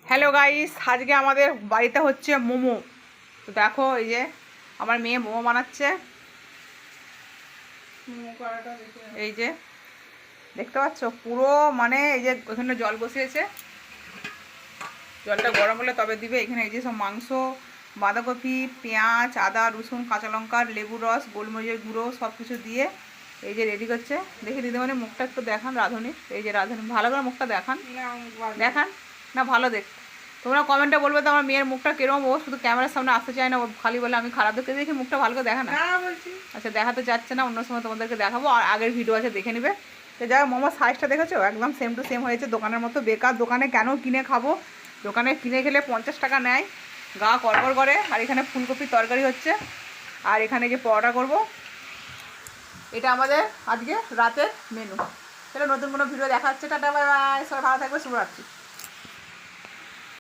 Hello guys, আজকে আমাদের বাড়িতে হচ্ছে মোমো। তো দেখো, এই যে আমার মেয়ে মোমো বানাচ্ছে। এই যে দেখতে পাচ্ছ পুরো, মানে এই যে ওখানে জল বসিয়েছে, জলটা গরম হলে তবে দিবে। এখানে এই যে সব মাংস, বাঁধাকপি, পেঁয়াজ, আদা, রসুন, কাঁচা লঙ্কা, লেবু রস, গোলমরিচের গুঁড়ো সব কিছু দিয়ে এই যে রেডি করছে। দেখে দিদিমণি মুখটা একটু দেখান রাঁধুনির। এই যে রাঁধুনি ভালো করে মুখটা দেখান, দেখান না, ভালো দেখ। তোমরা কমেন্টে বলবে তো আমার মেয়ের মুখটা কিরম, ও শুধু ক্যামেরার সামনে আসতে চায় না, ও খালি বলে আমি খারাপ দেখতে। দেখি মুখটা ভালো করে দেখা না বলছি। আচ্ছা, দেখাতে যাচ্ছে না, অন্য সময় তোমাদেরকে দেখাবো, আর আগের ভিডিও আছে দেখে নিবে। তো যাই হোক, মোমোর সাইজটা দেখেছো, একদম সেম টু সেম হয়েছে দোকানের মতো। বেকার দোকানে কেন কিনে খাবো, দোকানে কিনে খেলে 50 টাকা নেয়, গা কড়কড় করে। আর এখানে ফুলকপির তরকারি হচ্ছে, আর এখানে যে পরোটা করব। এটা আমাদের আজকে রাতের মেনু। তাহলে নতুন কোনো ভিডিও দেখা হচ্ছে। টাটা, বাই বাই, সবাই ভালো থাকবে, শুভরাত্রি।